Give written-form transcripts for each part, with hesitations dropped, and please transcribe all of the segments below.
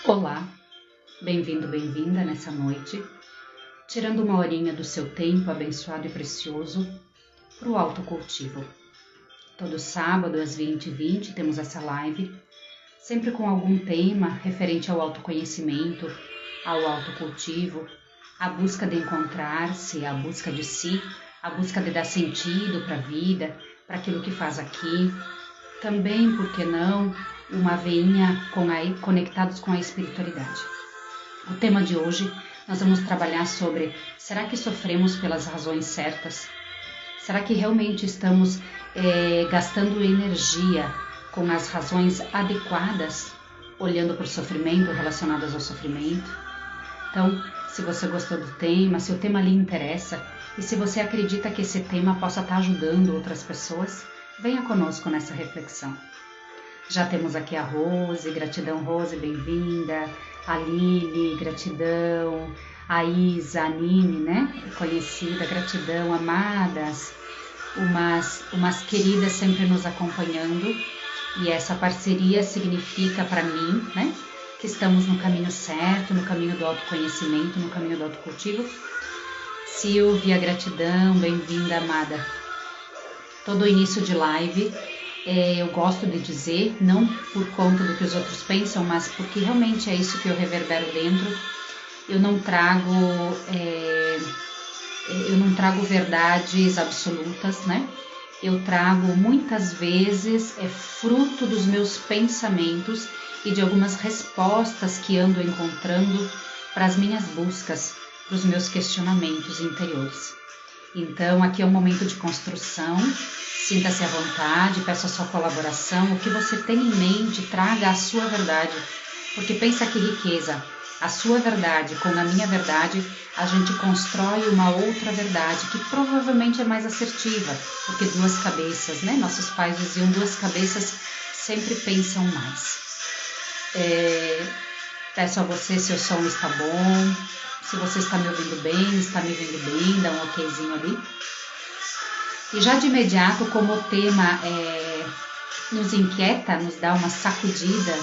Olá, bem-vindo, bem-vinda nessa noite, tirando uma horinha do seu tempo abençoado e precioso para o autocultivo. Todo sábado às 20h20 temos essa live, sempre com algum tema referente ao autoconhecimento, ao autocultivo, a busca de encontrar-se, a busca de si, a busca de dar sentido para a vida, para aquilo que faz aqui. Também, por que não, uma veinha conectados com a espiritualidade. O tema de hoje, nós vamos trabalhar sobre: será que sofremos pelas razões certas? Será que realmente estamos gastando energia com as razões adequadas, olhando para o sofrimento, relacionadas ao sofrimento? Então, se você gostou do tema, se o tema lhe interessa e se você acredita que esse tema possa estar ajudando outras pessoas, venha conosco nessa reflexão. Já temos aqui a Rose, gratidão Rose, bem-vinda, a Lili, gratidão, a Isa, a Nini, né, conhecida, gratidão, amadas, umas queridas sempre nos acompanhando, e essa parceria significa para mim, né, que estamos no caminho certo, no caminho do autoconhecimento, no caminho do autocultivo. Silvia, gratidão, bem-vinda, amada. Todo início de live eu gosto de dizer, não por conta do que os outros pensam, mas porque realmente é isso que eu reverbero dentro. Eu não trago verdades absolutas, né? Eu trago muitas vezes fruto dos meus pensamentos e de algumas respostas que ando encontrando para as minhas buscas, para os meus questionamentos interiores. Então, aqui é um momento de construção, sinta-se à vontade, peço a sua colaboração, o que você tem em mente, traga a sua verdade, porque pensa que riqueza, a sua verdade com a minha verdade, a gente constrói uma outra verdade, que provavelmente é mais assertiva, porque duas cabeças, né? Nossos pais diziam, duas cabeças sempre pensam mais. Peço a você se o som está bom, se você está me ouvindo bem, está me vendo bem, dá um okzinho ali. E já de imediato, como o tema nos inquieta, nos dá uma sacudida,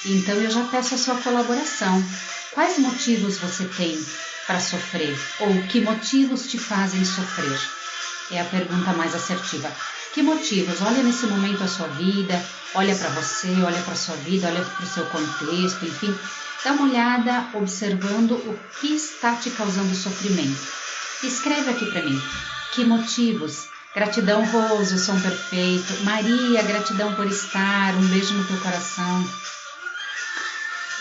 então eu já peço a sua colaboração. Quais motivos você tem para sofrer? Ou que motivos te fazem sofrer? É a pergunta mais assertiva. Que motivos? Olha nesse momento a sua vida, olha para você, olha para a sua vida, olha para o seu contexto, enfim. Dá uma olhada observando o que está te causando sofrimento. Escreve aqui para mim. Que motivos? Gratidão, Rose, o som perfeito. Maria, gratidão por estar. Um beijo no teu coração.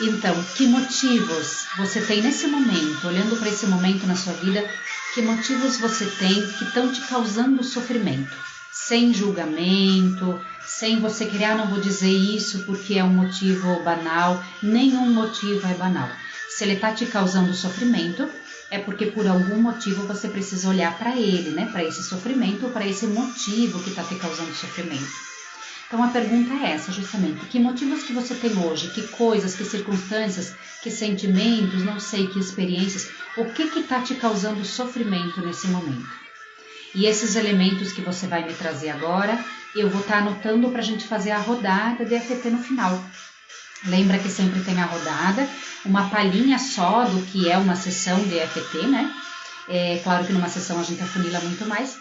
Então, que motivos você tem nesse momento, olhando para esse momento na sua vida, que motivos você tem que estão te causando sofrimento? Sem julgamento, sem você querer, não vou dizer isso porque é um motivo banal. Nenhum motivo é banal. Se ele está te causando sofrimento, é porque por algum motivo você precisa olhar para ele, né? Para esse sofrimento, para esse motivo que está te causando sofrimento. Então a pergunta é essa, justamente. Que motivos que você tem hoje? Que coisas, que circunstâncias, que sentimentos, não sei, que experiências. O que está te causando sofrimento nesse momento? E esses elementos que você vai me trazer agora, eu vou estar anotando para a gente fazer a rodada de EFT no final. Lembra que sempre tem a rodada, uma palhinha só do que é uma sessão de EFT, né? É claro que numa sessão a gente afunila muito mais,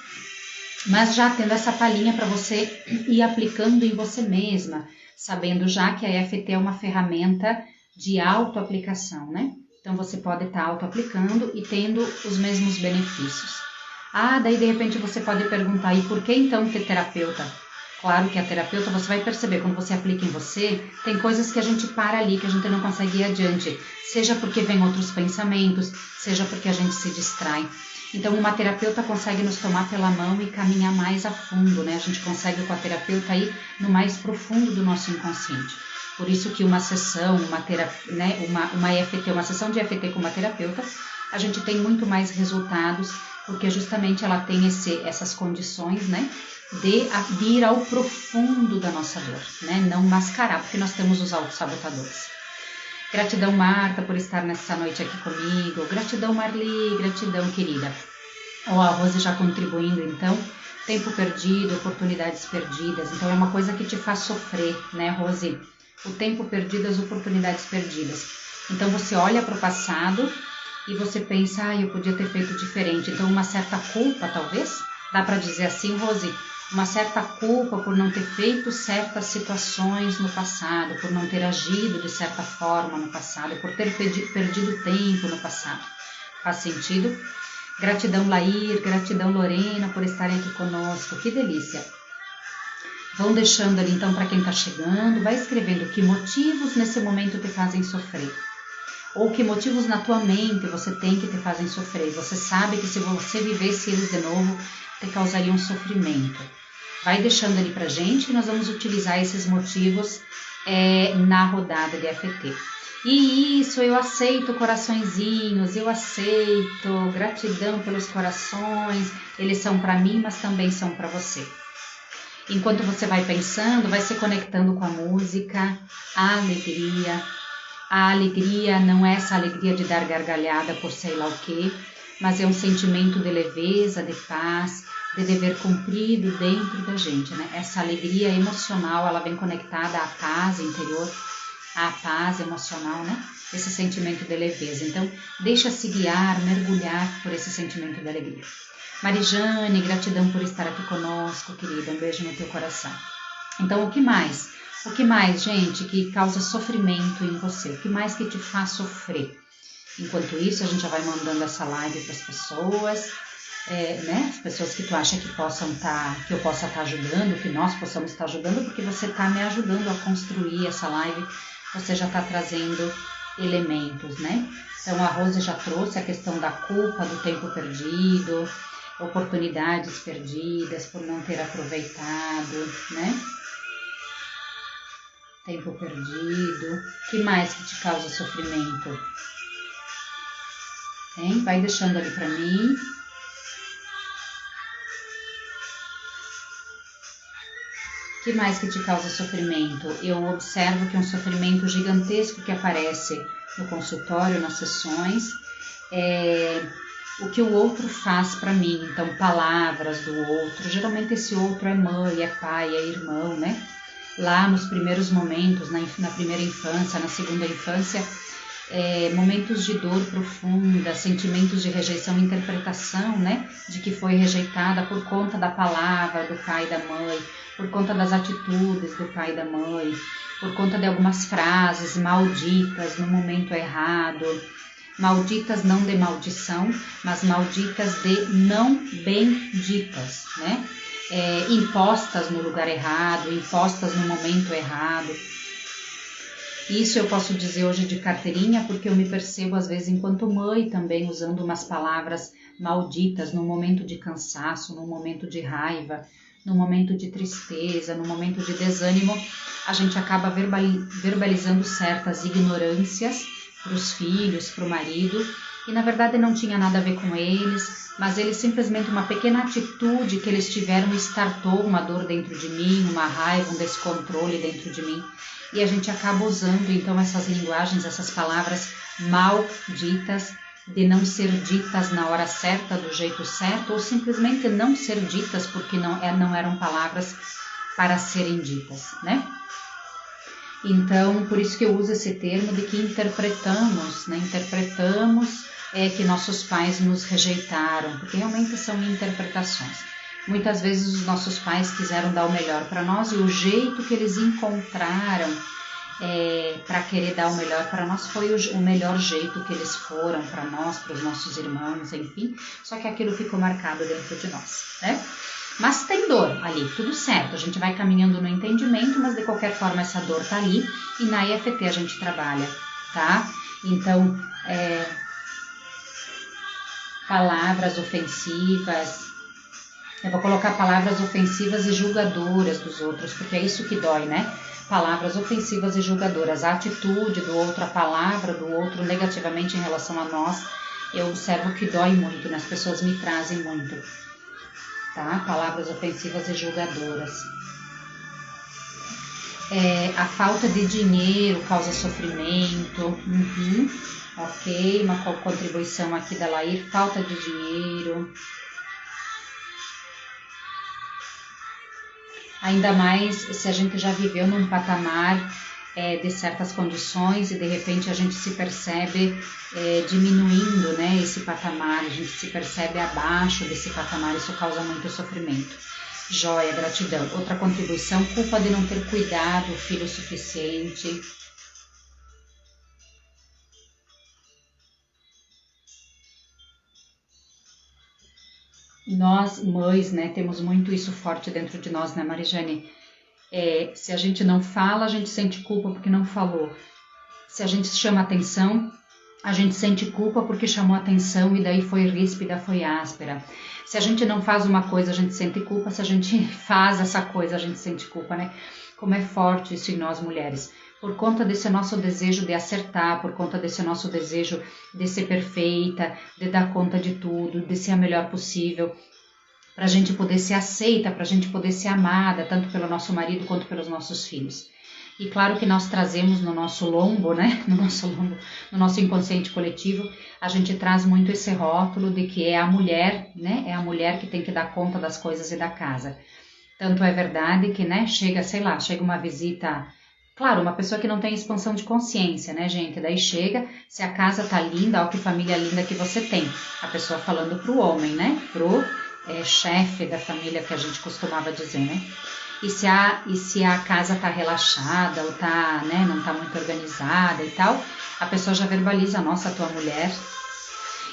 mas já tendo essa palhinha para você ir aplicando em você mesma, sabendo já que a EFT é uma ferramenta de autoaplicação, né? Então você pode estar autoaplicando e tendo os mesmos benefícios. Daí de repente você pode perguntar, e por que então ter terapeuta? Claro que a terapeuta, você vai perceber, quando você aplica em você, tem coisas que a gente para ali, que a gente não consegue ir adiante. Seja porque vem outros pensamentos, seja porque a gente se distrai. Então uma terapeuta consegue nos tomar pela mão e caminhar mais a fundo, né? A gente consegue com a terapeuta ir no mais profundo do nosso inconsciente. Por isso que uma sessão, uma EFT, uma sessão de EFT com uma terapeuta, a gente tem muito mais resultados, porque justamente ela tem essas condições, né, de ir ao profundo da nossa dor, né, não mascarar, porque nós temos os autossabotadores. Gratidão, Marta, por estar nessa noite aqui comigo. Gratidão, Marli, gratidão, querida. A Rose já contribuindo, então. Tempo perdido, oportunidades perdidas. Então, é uma coisa que te faz sofrer, né, Rose? O tempo perdido, as oportunidades perdidas. Então você olha para o passado e você pensa, eu podia ter feito diferente. Então uma certa culpa, talvez, dá para dizer assim, Rose, uma certa culpa por não ter feito certas situações no passado, por não ter agido de certa forma no passado, por ter perdido tempo no passado. Faz sentido? Gratidão, Lair, gratidão, Lorena, por estarem aqui conosco. Que delícia! Vão deixando ali então para quem está chegando, vai escrevendo que motivos nesse momento te fazem sofrer. Ou que motivos na tua mente você tem que te fazem sofrer. Você sabe que se você vivesse eles de novo, te causariam sofrimento. Vai deixando ali pra gente e nós vamos utilizar esses motivos na rodada de AFT. E isso, eu aceito coraçõezinhos, eu aceito, gratidão pelos corações, eles são para mim, mas também são para você. Enquanto você vai pensando, vai se conectando com a música, a alegria. A alegria não é essa alegria de dar gargalhada por sei lá o quê, mas é um sentimento de leveza, de paz, de dever cumprido dentro da gente, né? Essa alegria emocional, ela vem conectada à paz interior, à paz emocional, né? Esse sentimento de leveza. Então, deixa-se guiar, mergulhar por esse sentimento de alegria. Marijane, gratidão por estar aqui conosco, querida. Um beijo no teu coração. Então, o que mais? O que mais, gente, que causa sofrimento em você? O que mais que te faz sofrer? Enquanto isso, a gente já vai mandando essa live para as pessoas, né? As pessoas que tu acha que eu possa estar ajudando, que nós possamos estar ajudando, porque você está me ajudando a construir essa live, você já está trazendo elementos, né? Então a Rose já trouxe a questão da culpa, do tempo perdido, oportunidades perdidas por não ter aproveitado, né? Tempo perdido. O que mais que te causa sofrimento? Hein? Vai deixando ali para mim. O que mais que te causa sofrimento? Eu observo que é um sofrimento gigantesco que aparece no consultório, nas sessões, o que o outro faz para mim. Então, palavras do outro. Geralmente esse outro é mãe, é pai, é irmão, né? Lá nos primeiros momentos, na primeira infância, na segunda infância, momentos de dor profunda, sentimentos de rejeição, interpretação, né? De que foi rejeitada por conta da palavra do pai e da mãe, por conta das atitudes do pai e da mãe, por conta de algumas frases malditas no momento errado, malditas não de maldição, mas malditas de não benditas, né? Impostas no lugar errado, impostas no momento errado. Isso eu posso dizer hoje de carteirinha, porque eu me percebo às vezes enquanto mãe também usando umas palavras malditas no momento de cansaço, no momento de raiva, no momento de tristeza, no momento de desânimo, a gente acaba verbalizando certas ignorâncias para os filhos, para o marido, e na verdade não tinha nada a ver com eles, mas eles simplesmente, uma pequena atitude que eles tiveram startou uma dor dentro de mim, uma raiva, um descontrole dentro de mim, e a gente acaba usando então essas linguagens, essas palavras malditas, de não ser ditas na hora certa, do jeito certo, ou simplesmente não ser ditas porque não eram palavras para serem ditas, né? Então, por isso que eu uso esse termo de que interpretamos, né? Interpretamos que nossos pais nos rejeitaram, porque realmente são interpretações. Muitas vezes os nossos pais quiseram dar o melhor para nós e o jeito que eles encontraram para querer dar o melhor para nós foi o melhor jeito que eles foram para nós, para os nossos irmãos, enfim, só que aquilo ficou marcado dentro de nós, né? Mas tem dor ali, tudo certo, a gente vai caminhando no entendimento, mas de qualquer forma essa dor tá ali e na EFT a gente trabalha, tá? Então, palavras ofensivas, eu vou colocar palavras ofensivas e julgadoras dos outros, porque é isso que dói, né? Palavras ofensivas e julgadoras, a atitude do outro, a palavra do outro negativamente em relação a nós, eu observo que dói muito, né? As pessoas me trazem muito, tá? Palavras ofensivas e julgadoras. A falta de dinheiro causa sofrimento, ok, uma contribuição aqui da Lair, falta de dinheiro. Ainda mais se a gente já viveu num patamar de certas condições e de repente a gente se percebe diminuindo, né, esse patamar, a gente se percebe abaixo desse patamar, isso causa muito sofrimento. Joia, gratidão. Outra contribuição, culpa de não ter cuidado o filho o suficiente. Nós, mães, né, temos muito isso forte dentro de nós, né, Marijane? Se a gente não fala, a gente sente culpa porque não falou. Se a gente chama atenção, a gente sente culpa porque chamou atenção e daí foi ríspida, foi áspera. Se a gente não faz uma coisa, a gente sente culpa. Se a gente faz essa coisa, a gente sente culpa, né? Como é forte isso em nós mulheres. Por conta desse nosso desejo de acertar, por conta desse nosso desejo de ser perfeita, de dar conta de tudo, de ser a melhor possível, para a gente poder ser aceita, para a gente poder ser amada, tanto pelo nosso marido quanto pelos nossos filhos. E claro que nós trazemos no nosso lombo, né, no nosso inconsciente coletivo, a gente traz muito esse rótulo de que é a mulher, né, é a mulher que tem que dar conta das coisas e da casa. Tanto é verdade que, né, chega uma visita, claro, uma pessoa que não tem expansão de consciência, né, gente, daí chega, se a casa tá linda, ó que família linda que você tem. A pessoa falando pro homem, né, pro chefe da família, que a gente costumava dizer, né? E se a casa tá relaxada ou tá, né, não tá muito organizada e tal, a pessoa já verbaliza, nossa, a tua mulher.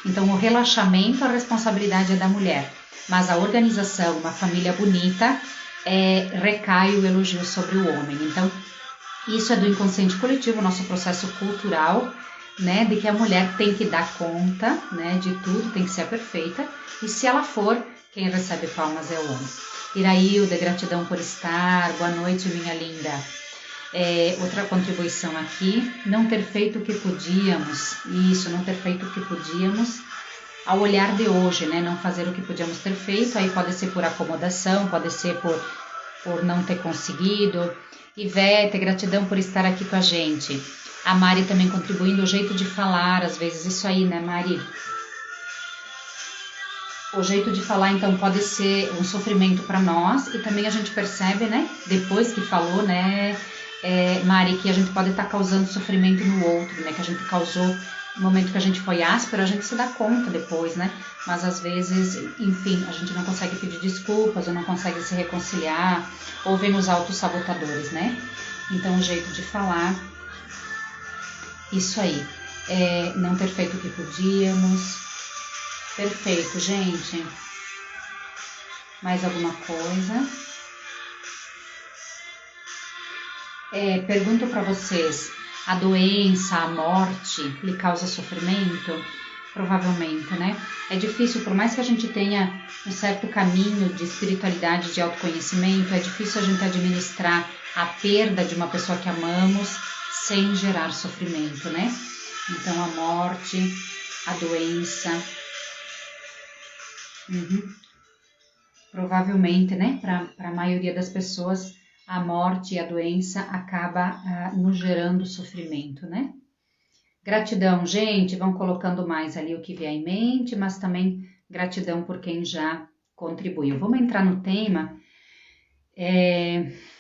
Então o relaxamento, a responsabilidade é da mulher, mas a organização, uma família bonita, recai o elogio sobre o homem. Então isso é do inconsciente coletivo, nosso processo cultural, né, de que a mulher tem que dar conta, né, de tudo, tem que ser perfeita, e se ela for, quem recebe palmas é o homem. Irailda, gratidão por estar, boa noite, minha linda. Outra contribuição aqui, não ter feito o que podíamos, não ter feito o que podíamos, ao olhar de hoje, né, não fazer o que podíamos ter feito, aí pode ser por acomodação, pode ser por não ter conseguido. Ivete, gratidão por estar aqui com a gente. A Mari também contribuindo, o jeito de falar, às vezes, isso aí, né, Mari? O jeito de falar, então, pode ser um sofrimento para nós e também a gente percebe, né, depois que falou, né, Mari, que a gente pode estar causando sofrimento no outro, né, que a gente causou no momento que a gente foi áspero, a gente se dá conta depois, né, mas às vezes, enfim, a gente não consegue pedir desculpas ou não consegue se reconciliar, ou vem os autossabotadores, né, então o jeito de falar, isso aí, não ter feito o que podíamos. Perfeito, gente. Mais alguma coisa? Pergunto para vocês, a doença, a morte lhe causa sofrimento? Provavelmente, né? É difícil, por mais que a gente tenha um certo caminho de espiritualidade, de autoconhecimento, é difícil a gente administrar a perda de uma pessoa que amamos sem gerar sofrimento, né? Então, a morte, a doença... Provavelmente, né, para a maioria das pessoas, a morte e a doença acaba nos gerando sofrimento, né? Gratidão, gente, vão colocando mais ali o que vier em mente, mas também gratidão por quem já contribuiu. Vamos entrar no tema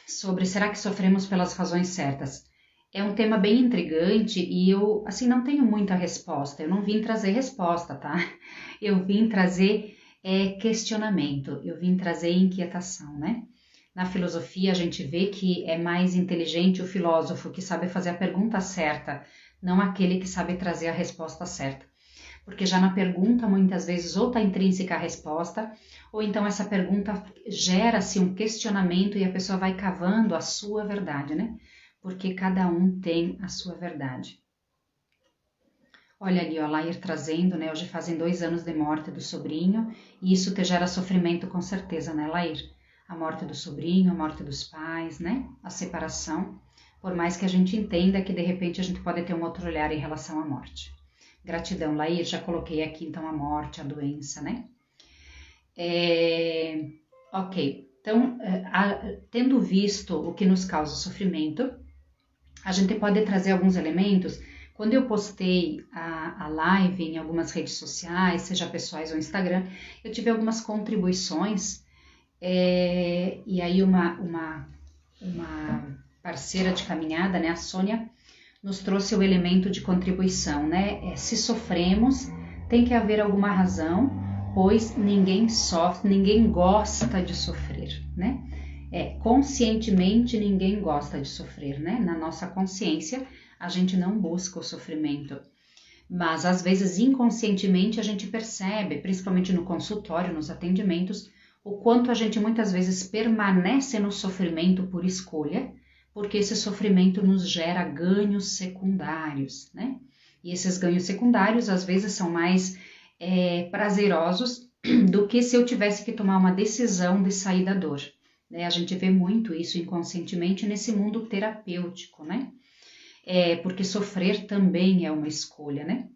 sobre será que sofremos pelas razões certas? É um tema bem intrigante e eu, assim, não tenho muita resposta. Eu não vim trazer resposta, tá? Eu vim trazer questionamento, eu vim trazer inquietação, né? Na filosofia a gente vê que é mais inteligente o filósofo que sabe fazer a pergunta certa, não aquele que sabe trazer a resposta certa. Porque já na pergunta muitas vezes ou está intrínseca a resposta, ou então essa pergunta gera-se um questionamento e a pessoa vai cavando a sua verdade, né? Porque cada um tem a sua verdade. Olha ali, ó, Lair trazendo, né? Hoje fazem 2 anos de morte do sobrinho e isso te gera sofrimento com certeza, né, Lair? A morte do sobrinho, a morte dos pais, né? A separação. Por mais que a gente entenda que de repente a gente pode ter um outro olhar em relação à morte. Gratidão, Lair. Já coloquei aqui então a morte, a doença, né? Ok. Então, tendo visto o que nos causa sofrimento, a gente pode trazer alguns elementos. Quando eu postei a live em algumas redes sociais, seja pessoais ou Instagram, eu tive algumas contribuições e aí uma parceira de caminhada, né, a Sônia, nos trouxe o elemento de contribuição, né? Se sofremos, tem que haver alguma razão, pois ninguém sofre, ninguém gosta de sofrer, né? Conscientemente ninguém gosta de sofrer, né? Na nossa consciência, a gente não busca o sofrimento, mas às vezes inconscientemente a gente percebe, principalmente no consultório, nos atendimentos, o quanto a gente muitas vezes permanece no sofrimento por escolha, porque esse sofrimento nos gera ganhos secundários, né? E esses ganhos secundários às vezes são mais prazerosos do que se eu tivesse que tomar uma decisão de sair da dor, né? A gente vê muito isso inconscientemente nesse mundo terapêutico, né? Porque sofrer também é uma escolha, né?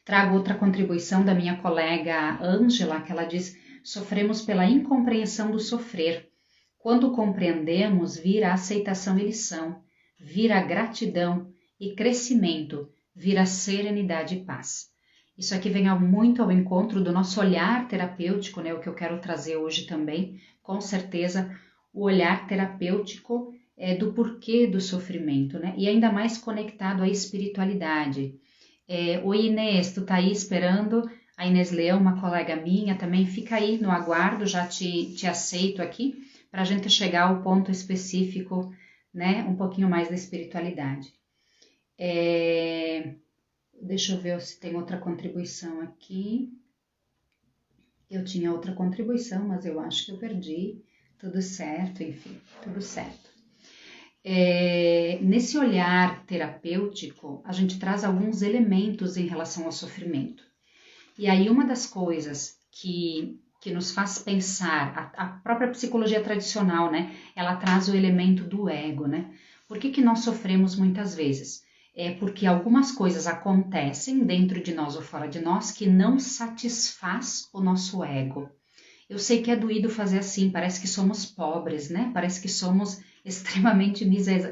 Trago outra contribuição da minha colega Ângela, que ela diz: sofremos pela incompreensão do sofrer. Quando compreendemos, vira aceitação e lição, vira gratidão e crescimento, vira serenidade e paz. Isso aqui vem muito ao encontro do nosso olhar terapêutico, né? O que eu quero trazer hoje também, com certeza, o olhar terapêutico do porquê do sofrimento, né? E ainda mais conectado à espiritualidade. Oi Inês, tu tá aí esperando? A Inês Leão, uma colega minha, também fica aí no aguardo, já te aceito aqui, para a gente chegar ao ponto específico, né? Um pouquinho mais da espiritualidade. Deixa eu ver se tem outra contribuição aqui. Eu tinha outra contribuição, mas eu acho que eu perdi. Tudo certo, enfim, tudo certo. Nesse olhar terapêutico, a gente traz alguns elementos em relação ao sofrimento. E aí uma das coisas que nos faz pensar, a própria psicologia tradicional, né? Ela traz o elemento do ego, né? Por que nós sofremos muitas vezes? Porque algumas coisas acontecem dentro de nós ou fora de nós que não satisfaz o nosso ego. Eu sei que é doído fazer assim, parece que somos pobres, né? Parece que somos extremamente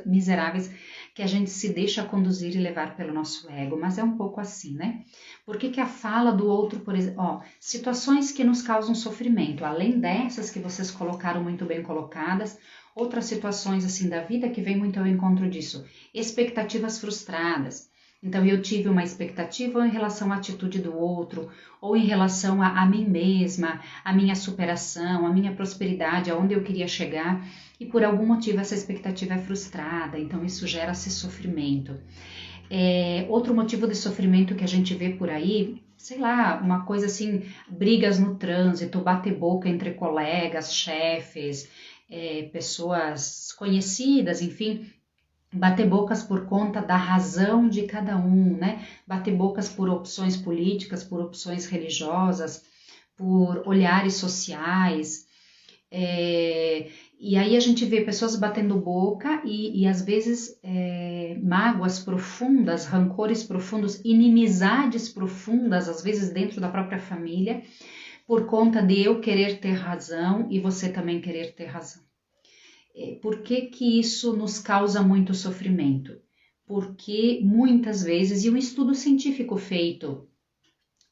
miseráveis, que a gente se deixa conduzir e levar pelo nosso ego, mas é um pouco assim, né? Por que a fala do outro, por exemplo, situações que nos causam sofrimento, além dessas que vocês colocaram muito bem colocadas, outras situações assim da vida que vem muito ao encontro disso, expectativas frustradas. Então eu tive uma expectativa em relação à atitude do outro, ou em relação a mim mesma, a minha superação, a minha prosperidade, aonde eu queria chegar, e por algum motivo essa expectativa é frustrada, então isso gera esse sofrimento. Outro motivo de sofrimento que a gente vê por aí, sei lá, uma coisa assim, brigas no trânsito, bater boca entre colegas, chefes, pessoas conhecidas, enfim, bater bocas por conta da razão de cada um, né? Bater bocas por opções políticas, por opções religiosas, por olhares sociais. E aí a gente vê pessoas batendo boca e às vezes mágoas profundas, rancores profundos, inimizades profundas, às vezes dentro da própria família, por conta de eu querer ter razão e você também querer ter razão. Por que isso nos causa muito sofrimento? Porque muitas vezes, e um estudo científico feito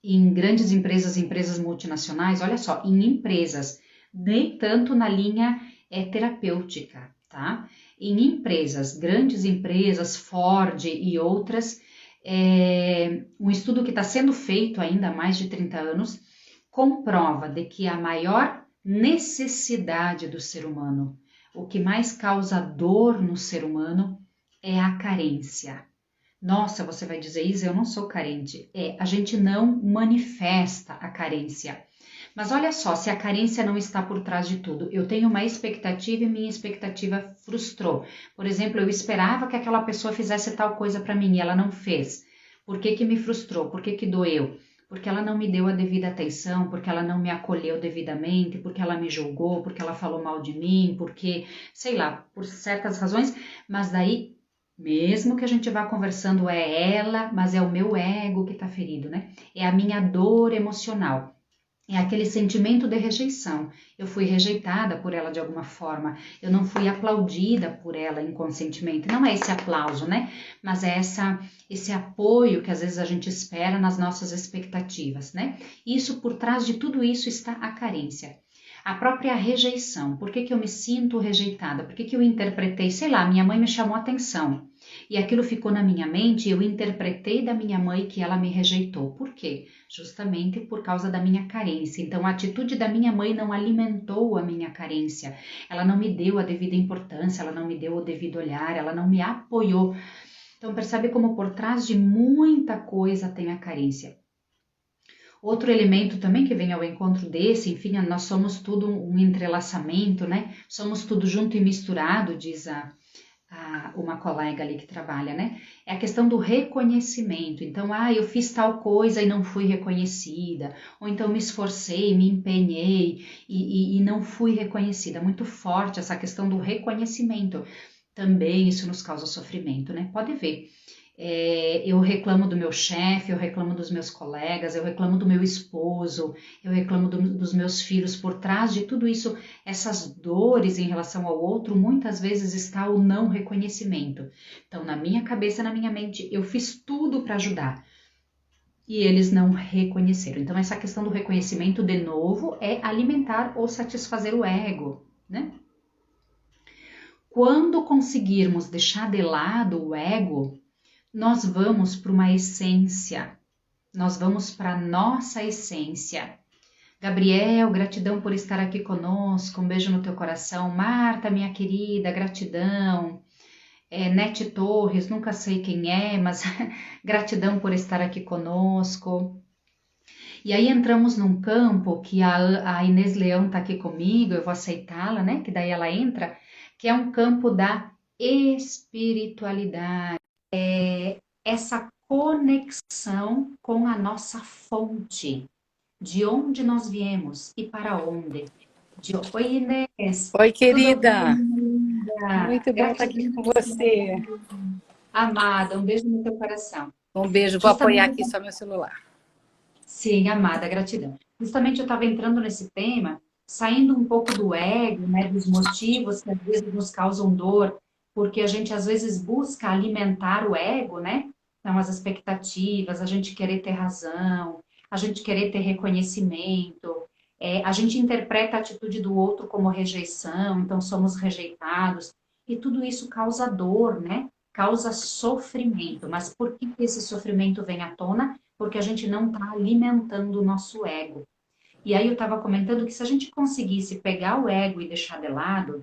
em grandes empresas multinacionais, olha só, em empresas, nem tanto na linha terapêutica, tá? Em empresas, grandes empresas, Ford e outras, um estudo que está sendo feito ainda há mais de 30 anos, comprova de que a maior necessidade do ser humano, o que mais causa dor no ser humano é a carência. Nossa, você vai dizer, Isa, eu não sou carente. A gente não manifesta a carência. Mas olha só, se a carência não está por trás de tudo, eu tenho uma expectativa e minha expectativa frustrou. Por exemplo, eu esperava que aquela pessoa fizesse tal coisa para mim e ela não fez. Por que me frustrou? Por que doeu? Porque ela não me deu a devida atenção, porque ela não me acolheu devidamente, porque ela me julgou, porque ela falou mal de mim, porque, sei lá, por certas razões, mas daí, mesmo que a gente vá conversando, é ela, mas é o meu ego que está ferido, né? É a minha dor emocional. É aquele sentimento de rejeição. Eu fui rejeitada por ela de alguma forma. Eu não fui aplaudida por ela inconscientemente. Não é esse aplauso, né? Mas é esse apoio que às vezes a gente espera nas nossas expectativas, né? Isso, por trás de tudo isso está a carência. A própria rejeição. Por que que eu me sinto rejeitada? Por que que eu interpretei, sei lá, minha mãe me chamou atenção e aquilo ficou na minha mente e eu interpretei da minha mãe que ela me rejeitou. Por quê? Justamente por causa da minha carência. Então a atitude da minha mãe não alimentou a minha carência. Ela não me deu a devida importância, ela não me deu o devido olhar, ela não me apoiou. Então percebe como por trás de muita coisa tem a carência. Outro elemento também que vem ao encontro desse, enfim, nós somos tudo um entrelaçamento, né? Somos tudo junto e misturado, diz uma colega ali que trabalha, né? É a questão do reconhecimento. Então, eu fiz tal coisa e não fui reconhecida, ou então me esforcei, me empenhei e não fui reconhecida. Muito forte essa questão do reconhecimento. Também isso nos causa sofrimento, né? Pode ver. Eu reclamo do meu chefe, eu reclamo dos meus colegas, eu reclamo do meu esposo, eu reclamo dos meus filhos. Por trás de tudo isso, essas dores em relação ao outro, muitas vezes está o não reconhecimento. Então, na minha cabeça, na minha mente, eu fiz tudo para ajudar e eles não reconheceram. Então, essa questão do reconhecimento, de novo, é alimentar ou satisfazer o ego, né? Quando conseguirmos deixar de lado o ego, nós vamos para uma essência, nós vamos para a nossa essência. Gabriel, gratidão por estar aqui conosco, um beijo no teu coração. Marta, minha querida, gratidão. Nete Torres, nunca sei quem é, mas gratidão por estar aqui conosco. E aí entramos num campo que a Inês Leão está aqui comigo, eu vou aceitá-la, né? Que daí ela entra, que é um campo da espiritualidade. Essa conexão com a nossa fonte, de onde nós viemos e para onde. Oi, Inês. Oi, Tudo querida. bem, linda? Muito bom estar aqui com você. Amada, um beijo no teu coração. Um beijo, vou apoiar aqui só meu celular. Sim, amada, gratidão. Justamente eu estava entrando nesse tema, saindo um pouco do ego, né, dos motivos que às vezes nos causam dor, porque a gente às vezes busca alimentar o ego, né? Então, as expectativas, a gente querer ter razão, a gente querer ter reconhecimento, a gente interpreta a atitude do outro como rejeição, então somos rejeitados, e tudo isso causa dor, né? Causa sofrimento. Mas por que esse sofrimento vem à tona? Porque a gente não está alimentando o nosso ego. E aí eu estava comentando que se a gente conseguisse pegar o ego e deixar de lado,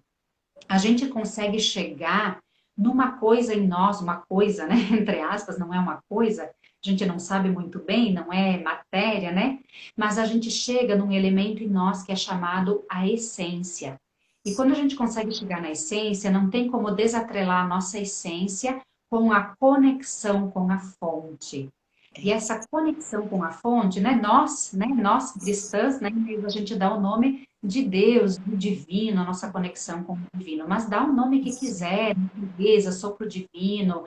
a gente consegue chegar numa coisa em nós, uma coisa, né? Entre aspas, não é uma coisa, a gente não sabe muito bem, não é matéria, né? Mas a gente chega num elemento em nós que é chamado a essência. E quando a gente consegue chegar na essência, não tem como desatrelar a nossa essência com a conexão com a fonte. E essa conexão com a fonte, nós cristãs, né, a gente dá o nome de Deus, do divino, a nossa conexão com o divino, mas dá o nome que quiser, natureza, sopro divino,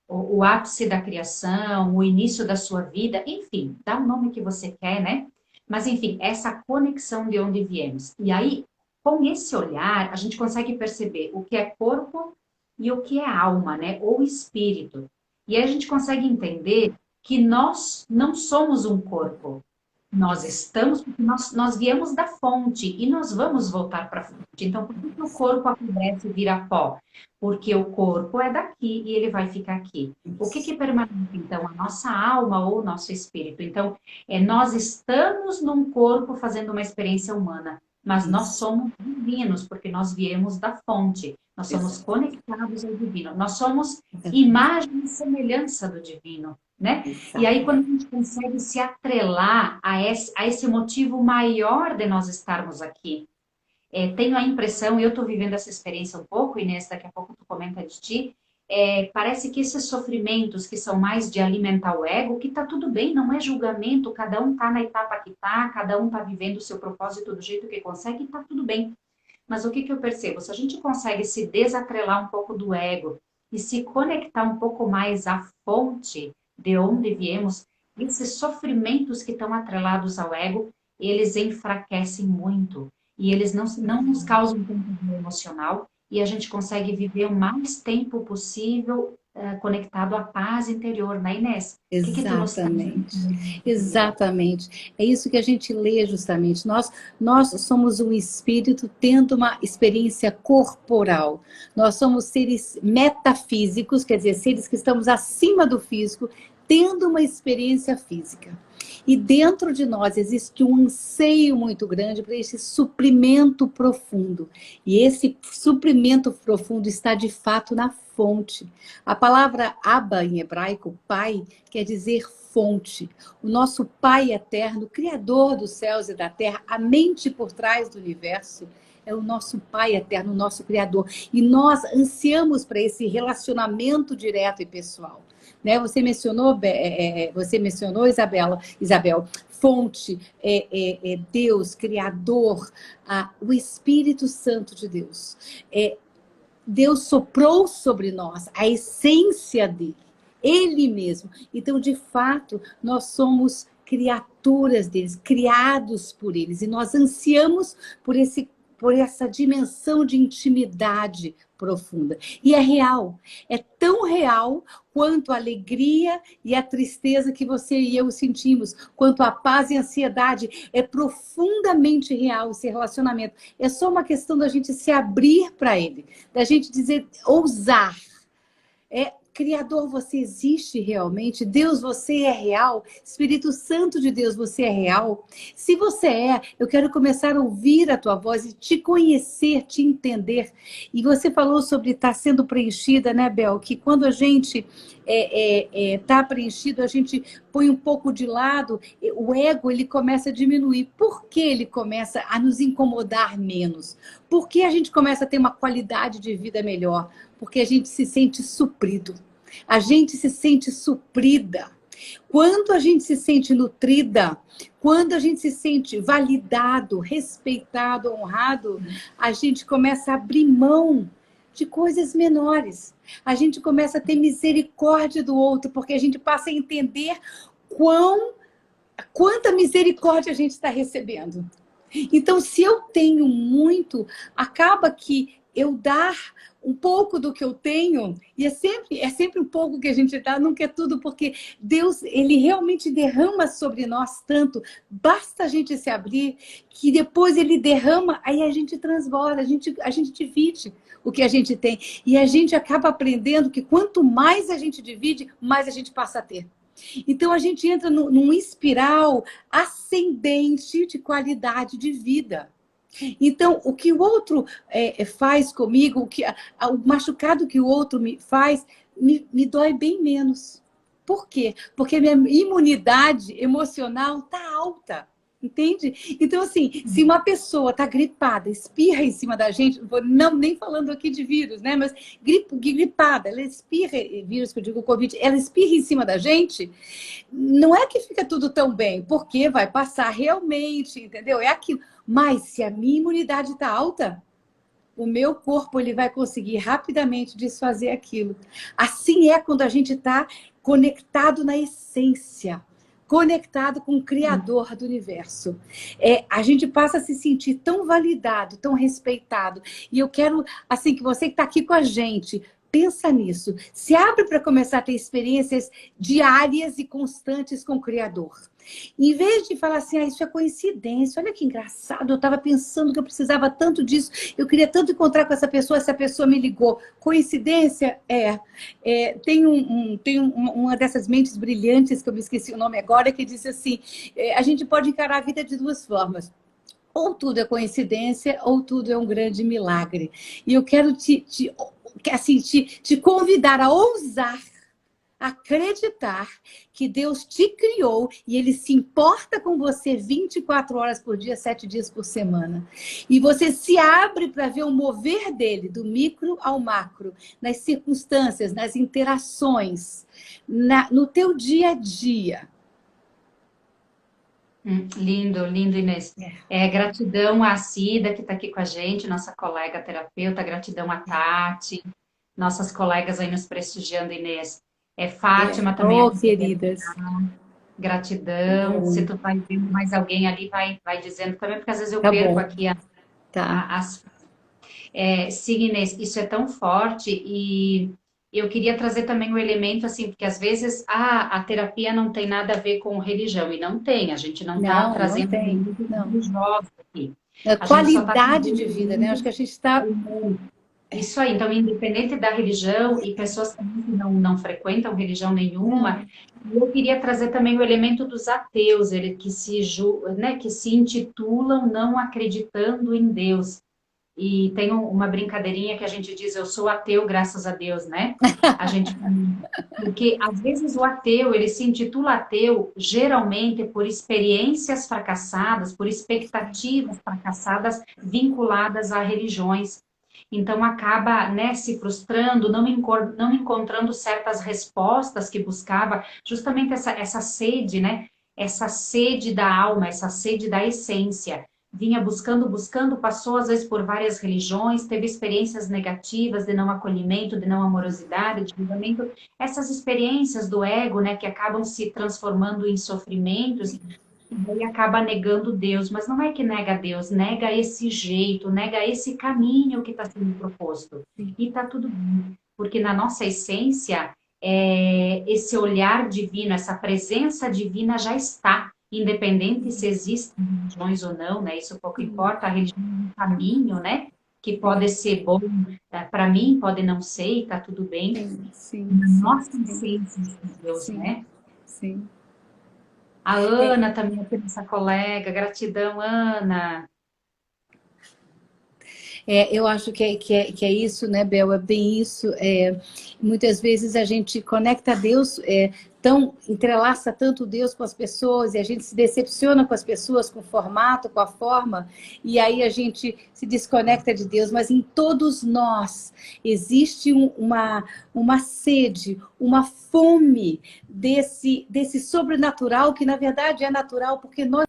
o ápice da criação, o início da sua vida, enfim, dá o nome que você quer, né? Mas, enfim, essa conexão de onde viemos. E aí, com esse olhar, a gente consegue perceber o que é corpo e o que é alma, né? Ou espírito. E aí a gente consegue entender que nós não somos um corpo. Nós estamos, porque nós viemos da fonte e nós vamos voltar para a fonte. Então, por que o corpo apodrece e vira pó? Porque o corpo é daqui e ele vai ficar aqui. O que permanece, então? A nossa alma ou o nosso espírito. Então, nós estamos num corpo fazendo uma experiência humana, mas nós somos divinos, porque nós viemos da fonte. Nós somos conectados ao divino. Nós somos imagem e semelhança do divino, né? E aí, quando a gente consegue se atrelar a esse motivo maior de nós estarmos aqui, tenho a impressão, eu estou vivendo essa experiência um pouco, Inês, daqui a pouco tu comenta de ti, parece que esses sofrimentos que são mais de alimentar o ego, que tá tudo bem, não é julgamento, cada um tá na etapa que tá, cada um tá vivendo o seu propósito do jeito que consegue e tá tudo bem. Mas o que eu percebo? Se a gente consegue se desatrelar um pouco do ego e se conectar um pouco mais à fonte de onde viemos, esses sofrimentos que estão atrelados ao ego, eles enfraquecem muito. E eles não nos causam tanto dor emocional e a gente consegue viver o mais tempo possível conectado à paz interior, né, Inês? O que que tu nos traz? Exatamente, exatamente. É isso que a gente lê justamente. Nós somos um espírito tendo uma experiência corporal. Nós somos seres metafísicos, quer dizer, seres que estamos acima do físico, tendo uma experiência física. E dentro de nós existe um anseio muito grande para esse suprimento profundo. E esse suprimento profundo está de fato na fonte. A palavra Abba em hebraico, pai, quer dizer fonte. O nosso Pai eterno, Criador dos céus e da terra, a mente por trás do universo, é o nosso Pai eterno, o nosso Criador. E nós ansiamos para esse relacionamento direto e pessoal. Né? Você mencionou, Isabel, fonte, Deus, Criador, o Espírito Santo de Deus. Deus soprou sobre nós a essência dele, ele mesmo. Então, de fato, nós somos criaturas deles, criados por eles, e nós ansiamos por essa dimensão de intimidade profunda. E é real, é tão real quanto a alegria e a tristeza que você e eu sentimos, quanto a paz e a ansiedade. É profundamente real esse relacionamento. É só uma questão da gente se abrir para ele, da gente dizer, ousar. Criador, você existe realmente? Deus, você é real? Espírito Santo de Deus, você é real? Se você eu quero começar a ouvir a tua voz e te conhecer, te entender. E você falou sobre estar sendo preenchida, né, Bel? Que quando a gente está preenchido, a gente põe um pouco de lado, o ego ele começa a diminuir. Por que ele começa a nos incomodar menos? Por que a gente começa a ter uma qualidade de vida melhor? Porque a gente se sente suprido. A gente se sente suprida. Quando a gente se sente nutrida, quando a gente se sente validado, respeitado, honrado, a gente começa a abrir mão de coisas menores. A gente começa a ter misericórdia do outro, porque a gente passa a entender quanta misericórdia a gente está recebendo. Então, se eu tenho muito, acaba que eu dar um pouco do que eu tenho, e é sempre um pouco que a gente dá, não quer tudo, porque Deus, ele realmente derrama sobre nós tanto, basta a gente se abrir, que depois ele derrama, aí a gente transborda, a gente divide o que a gente tem, e a gente acaba aprendendo que quanto mais a gente divide, mais a gente passa a ter. Então, a gente entra num espiral ascendente de qualidade de vida. Então, o que o outro faz comigo, o machucado que o outro me faz, me dói bem menos. Por quê? Porque a minha imunidade emocional está alta. Entende? Então, assim, se uma pessoa está gripada, espirra em cima da gente, não nem falando aqui de vírus, né? Mas gripada, ela espirra, vírus que eu digo Covid, ela espirra em cima da gente, não é que fica tudo tão bem, porque vai passar realmente, entendeu? É aquilo. Mas se a minha imunidade está alta, o meu corpo ele vai conseguir rapidamente desfazer aquilo. Assim é quando a gente está conectado na essência, conectado com o Criador do universo. A gente passa a se sentir tão validado, tão respeitado. E eu quero, assim, que você que está aqui com a gente, pensa nisso. Se abre para começar a ter experiências diárias e constantes com o Criador. Em vez de falar assim, isso é coincidência, olha que engraçado, eu estava pensando que eu precisava tanto disso, eu queria tanto encontrar com essa pessoa me ligou. Coincidência? Tem uma dessas mentes brilhantes, que eu me esqueci o nome agora, que diz assim, a gente pode encarar a vida de duas formas. Ou tudo é coincidência, ou tudo é um grande milagre. E eu quero te convidar a ousar acreditar que Deus te criou e Ele se importa com você 24 horas por dia, 7 dias por semana. E você se abre para ver o mover dele, do micro ao macro, nas circunstâncias, nas interações, no teu dia a dia. Lindo, lindo, Inês. Gratidão à Cida, que está aqui com a gente, nossa colega terapeuta, gratidão à Tati, nossas colegas aí nos prestigiando, Inês. Fátima também. Oh, queridas. Gratidão. Se tu vai ver mais alguém ali, vai dizendo também, porque às vezes eu perco aqui as... Sim, Inês, isso é tão forte e Eu queria trazer também o elemento, assim, porque às vezes a terapia não tem nada a ver com religião, e não tem, a gente não está Não, não trazendo tem. elementos Não. religiosos aqui. É A gente só está qualidade de trazendo vida, né? Acho elementos. que a gente está. Isso aí, então, independente da religião, e pessoas que não frequentam religião nenhuma, Não. eu queria trazer também o elemento dos ateus, ele, né, que se intitulam não acreditando em Deus. E tem uma brincadeirinha que a gente diz, eu sou ateu, graças a Deus, né? A gente, porque às vezes o ateu, ele se intitula ateu geralmente por experiências fracassadas, por expectativas fracassadas vinculadas a religiões. Então acaba, né, se frustrando, não encontrando certas respostas que buscava, justamente essa sede, né? Essa sede da alma, essa sede da essência. Vinha buscando, buscando, passou às vezes por várias religiões, teve experiências negativas de não acolhimento, de não amorosidade, de julgamento, essas experiências do ego, né, que acabam se transformando em sofrimentos, e daí acaba negando Deus, mas não é que nega Deus, nega esse jeito, nega esse caminho que está sendo proposto. E está tudo bem, porque na nossa essência, esse olhar divino, essa presença divina já está, independente se existem religiões ou não, né? Isso pouco importa, a religião é um caminho, né? Que pode ser bom para mim, pode não ser, e está tudo bem. Sim, sim, Na sim, nossa essência de Deus, sim, né? sim. A É, Ana também, aqui, nossa colega, gratidão, Ana. eu acho que é isso, né, Bel? É bem isso. Muitas vezes a gente conecta a Deus, entrelaça tanto Deus com as pessoas, e a gente se decepciona com as pessoas, com o formato, com a forma, e aí a gente se desconecta de Deus. Mas em todos nós existe uma sede, uma fome desse sobrenatural, que na verdade é natural, porque nós.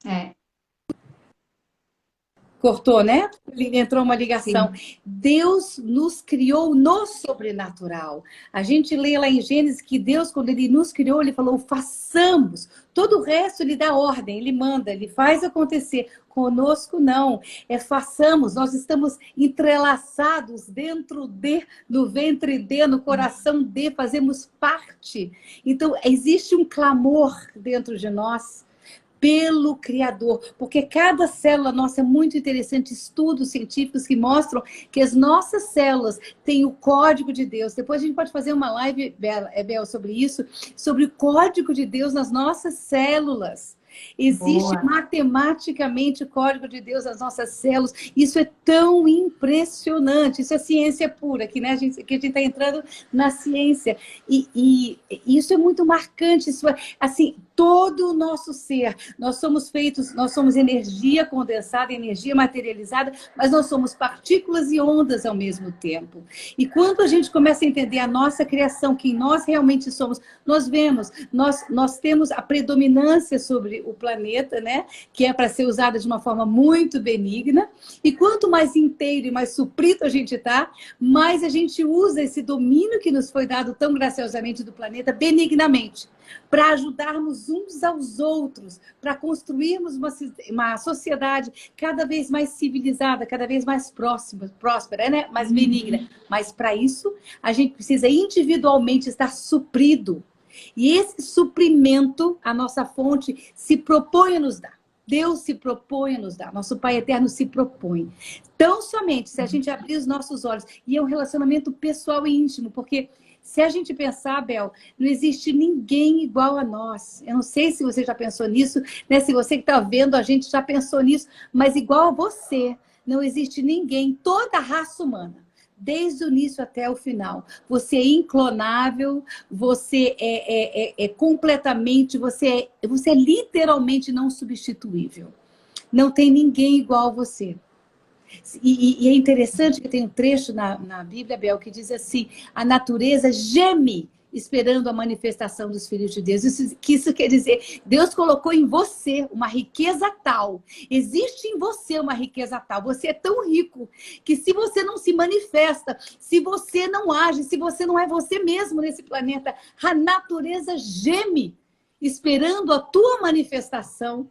É, Cortou, né? Entrou uma ligação. sim. Deus nos criou no sobrenatural. A gente lê lá em Gênesis que Deus, quando ele nos criou, ele falou, façamos. Todo o resto ele dá ordem, ele manda, ele faz acontecer. Conosco não, façamos. Nós estamos entrelaçados dentro no ventre de, no coração de, fazemos parte. Então, existe um clamor dentro de nós pelo Criador, porque cada célula nossa é muito interessante, estudos científicos que mostram que as nossas células têm o código de Deus. Depois a gente pode fazer uma live, Bel, sobre isso, sobre o código de Deus nas nossas células. Existe Boa. matematicamente o código de Deus nas nossas células. Isso é tão impressionante. Isso é ciência pura, que, né, que a gente está entrando na ciência. E isso é muito marcante. Isso é, assim, todo o nosso ser. Nós somos feitos, nós somos energia condensada, energia materializada, mas nós somos partículas e ondas ao mesmo tempo. E quando a gente começa a entender a nossa criação, quem nós realmente somos, nós vemos, nós temos a predominância sobre o planeta, né? Que é para ser usada de uma forma muito benigna. E quanto mais inteiro e mais suprido a gente está, mais a gente usa esse domínio que nos foi dado tão graciosamente do planeta benignamente, para ajudarmos uns aos outros, para construirmos uma sociedade cada vez mais civilizada, cada vez mais próspera, né? Mais benigna. Mas para isso, a gente precisa individualmente estar suprido. E esse suprimento, a nossa fonte se propõe a nos dar. Deus se propõe a nos dar. Nosso Pai Eterno se propõe. Tão somente se a gente abrir os nossos olhos. E é um relacionamento pessoal e íntimo, porque se a gente pensar, Bel, não existe ninguém igual a nós. Eu não sei se você já pensou nisso, né? Se você que está vendo a gente já pensou nisso, mas igual a você, não existe ninguém, toda a raça humana, desde o início até o final. Você é inclonável, você é completamente, você é literalmente não substituível. Não tem ninguém igual a você. E é interessante que tem um trecho na Bíblia, Bel, que diz assim, a natureza geme esperando a manifestação dos filhos de Deus. Isso quer dizer, Deus colocou em você uma riqueza tal, existe em você uma riqueza tal, você é tão rico, que se você não se manifesta, se você não age, se você não é você mesmo nesse planeta, a natureza geme esperando a tua manifestação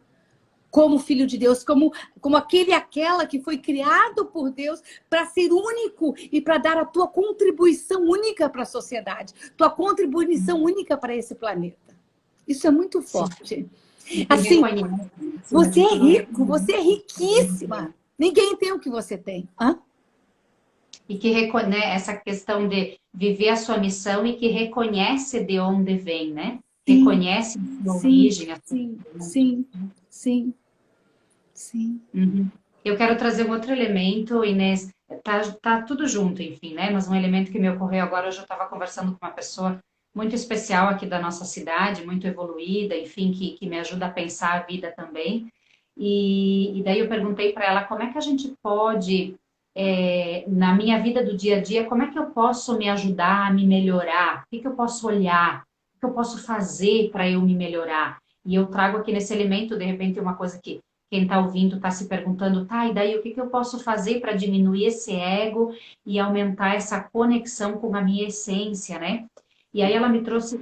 como filho de Deus, como aquele e aquela que foi criado por Deus para ser único e para dar a tua contribuição única para a sociedade, tua contribuição única para esse planeta. Isso é muito Sim. forte. E Assim, reconhece, você é rico, você é riquíssima. Ninguém tem o que você tem. Hã? E que reconhece essa questão de viver a sua missão e que reconhece de onde vem, né? Sim, Reconhece a sua sim, origem. sim, sim, sim, sim. Uhum. Eu quero trazer um outro elemento, Inês. Tá tudo junto, enfim, né? Mas um elemento que me ocorreu agora, hoje eu estava conversando com uma pessoa muito especial aqui da nossa cidade, muito evoluída, enfim, que me ajuda a pensar a vida também. E daí eu perguntei para ela como é que a gente pode, na minha vida do dia a dia, como é que eu posso me ajudar a me melhorar? O que que eu posso olhar? O que eu posso fazer para eu me melhorar? E eu trago aqui nesse elemento, de repente, uma coisa que quem está ouvindo está se perguntando, tá, e daí o que que eu posso fazer para diminuir esse ego e aumentar essa conexão com a minha essência, né? E aí ela me trouxe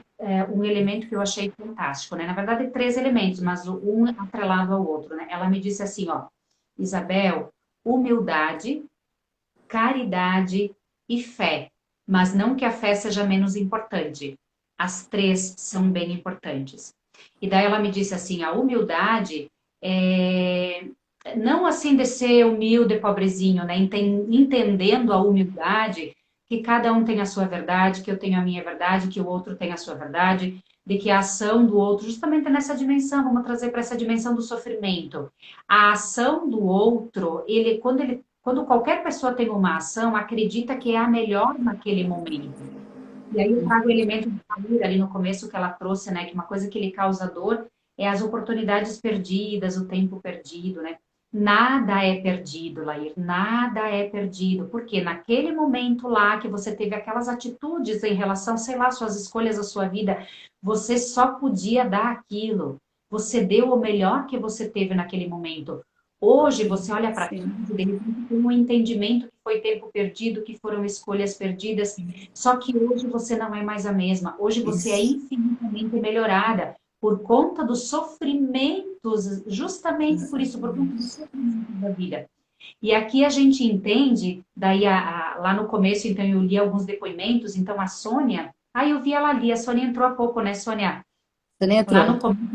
um elemento que eu achei fantástico, né? Na verdade, três elementos, mas um atrelado ao outro, né? Ela me disse assim, ó, Isabel, humildade, caridade e fé, mas não que a fé seja menos importante. As três são bem importantes. E daí ela me disse assim, a humildade é, não assim de ser humilde, pobrezinho, né? Entendendo a humildade, que cada um tem a sua verdade, que eu tenho a minha verdade, que o outro tem a sua verdade, de que a ação do outro, justamente nessa dimensão, vamos trazer para essa dimensão do sofrimento. A ação do outro, quando qualquer pessoa tem uma ação, acredita que é a melhor naquele momento. E aí eu trago o elemento de saúde ali no começo que ela trouxe, né? Que uma coisa que lhe causa dor é as oportunidades perdidas, o tempo perdido, né? Nada é perdido, Lair, nada é perdido, porque naquele momento lá que você teve aquelas atitudes em relação, sei lá, suas escolhas, a sua vida, você só podia dar aquilo. Você deu o melhor que você teve naquele momento. Hoje você olha para trás Sim. e de repente tem um entendimento que foi tempo perdido, que foram escolhas perdidas, só que hoje você não é mais a mesma. Hoje você é Isso. infinitamente melhorada por conta dos sofrimentos, justamente por isso, por conta dos Exatamente. sofrimentos da vida. E aqui a gente entende, daí lá no começo, então eu li alguns depoimentos, então a Sônia, eu vi ela ali, a Sônia entrou há pouco, né, Sônia? Você nem Lá entrou? no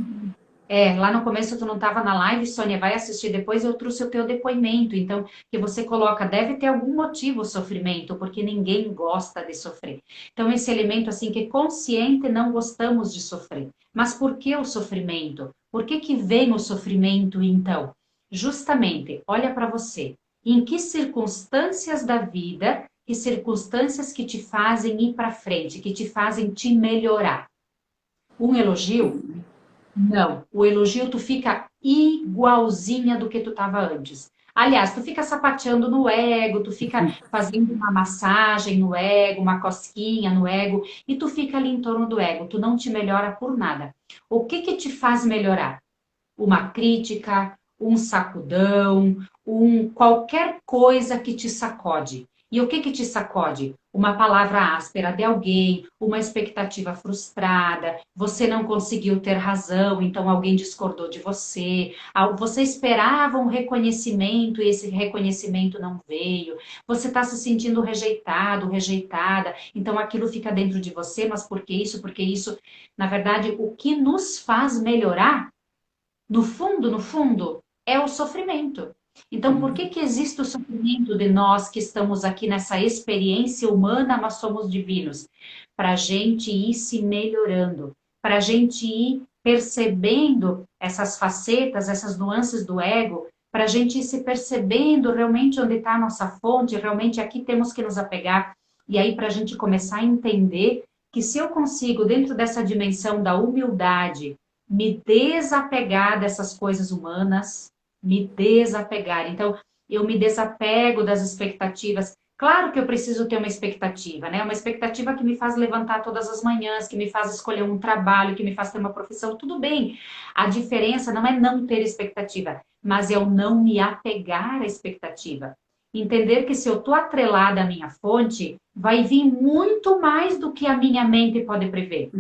lá no começo tu não estava na live, Sônia, vai assistir depois, eu trouxe o teu depoimento, então, que você coloca, deve ter algum motivo o sofrimento, porque ninguém gosta de sofrer. Então, esse elemento, assim, que consciente não gostamos de sofrer. Mas por que o sofrimento? Por que que vem o sofrimento, então? Justamente, olha para você, em que circunstâncias da vida, que circunstâncias que te fazem ir para frente, que te fazem te melhorar? Um elogio? Não, o elogio tu fica igualzinha do que tu estava antes. Aliás, tu fica sapateando no ego, tu fica fazendo uma massagem no ego, uma cosquinha no ego, e tu fica ali em torno do ego, tu não te melhora por nada. O que que te faz melhorar? Uma crítica, um sacudão, qualquer coisa que te sacode. E o que que te sacode? Uma palavra áspera de alguém, uma expectativa frustrada, você não conseguiu ter razão, então alguém discordou de você, você esperava um reconhecimento e esse reconhecimento não veio, você está se sentindo rejeitado, rejeitada, então aquilo fica dentro de você, mas por que isso? Porque isso, na verdade, o que nos faz melhorar no fundo, é o sofrimento. Então, por que que existe o sofrimento de nós que estamos aqui nessa experiência humana, mas somos divinos? Para a gente ir se melhorando, para a gente ir percebendo essas facetas, essas nuances do ego, para a gente ir se percebendo realmente onde está a nossa fonte, realmente aqui temos que nos apegar. E aí, para a gente começar a entender que se eu consigo, dentro dessa dimensão da humildade, me desapegar dessas coisas humanas, me desapegar. Então, eu me desapego das expectativas. Claro que eu preciso ter uma expectativa, né? Uma expectativa que me faz levantar todas as manhãs, que me faz escolher um trabalho, que me faz ter uma profissão, tudo bem. A diferença não é não ter expectativa, mas é o não me apegar à expectativa. Entender que se eu estou atrelada à minha fonte, vai vir muito mais do que a minha mente pode prever.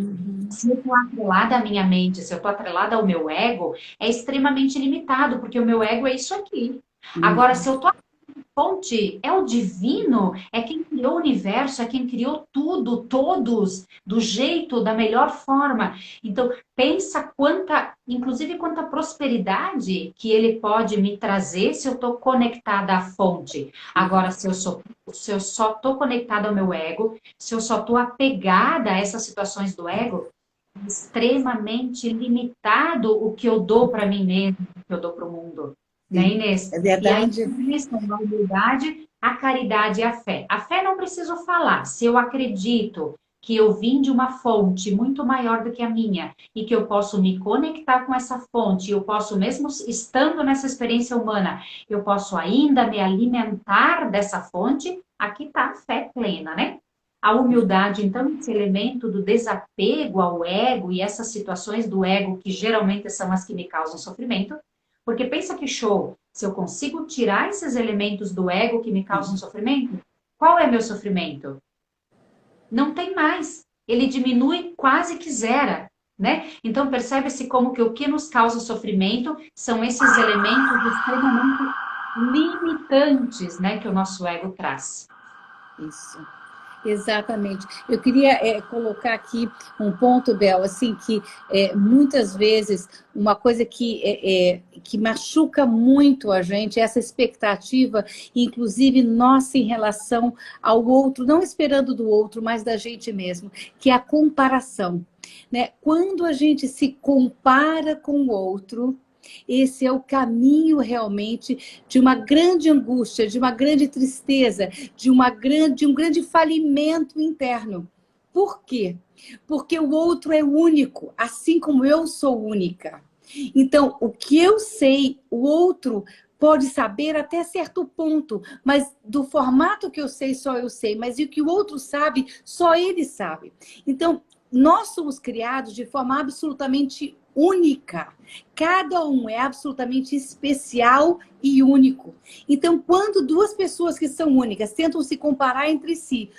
Se eu estou atrelada à minha mente, se eu estou atrelada ao meu ego, é extremamente limitado, porque o meu ego é isso aqui. Agora, se eu estou fonte, é o divino, é quem criou o universo, é quem criou tudo, todos, do jeito, da melhor forma. Então, pensa inclusive quanta prosperidade que ele pode me trazer se eu estou conectada à fonte. Agora, se eu só estou conectada ao meu ego, se eu só estou apegada a essas situações do ego, é extremamente limitado o que eu dou para mim mesmo, o que eu dou para o mundo. Né, Inês? É E aí, verdade. isso, a humildade, a caridade e a fé. A fé não preciso falar. Se eu acredito que eu vim de uma fonte muito maior do que a minha e que eu posso me conectar com essa fonte, eu posso, mesmo estando nessa experiência humana, eu posso ainda me alimentar dessa fonte, aqui está a fé plena, né? A humildade, então, esse elemento do desapego ao ego e essas situações do ego que geralmente são as que me causam sofrimento, porque pensa que show, se eu consigo tirar esses elementos do ego que me causam sofrimento, qual é meu sofrimento? Não tem mais. Ele diminui quase que zero, né? Então percebe-se como que o que nos causa sofrimento são esses elementos extremamente limitantes, né, que o nosso ego traz. Isso. Exatamente. Eu queria colocar aqui um ponto, Bel, assim, que muitas vezes uma coisa que machuca muito a gente, essa expectativa, inclusive nossa em relação ao outro, não esperando do outro, mas da gente mesmo, que é a comparação. Né? Quando a gente se compara com o outro, esse é o caminho realmente de uma grande angústia, de uma grande tristeza, de um grande falimento interno. Por quê? Porque o outro é único, assim como eu sou única. Então, o que eu sei, o outro pode saber até certo ponto, mas do formato que eu sei, só eu sei, mas o que o outro sabe, só ele sabe. Então, nós somos criados de forma absolutamente única. Cada um é absolutamente especial e único. Então, quando duas pessoas que são únicas tentam se comparar entre si,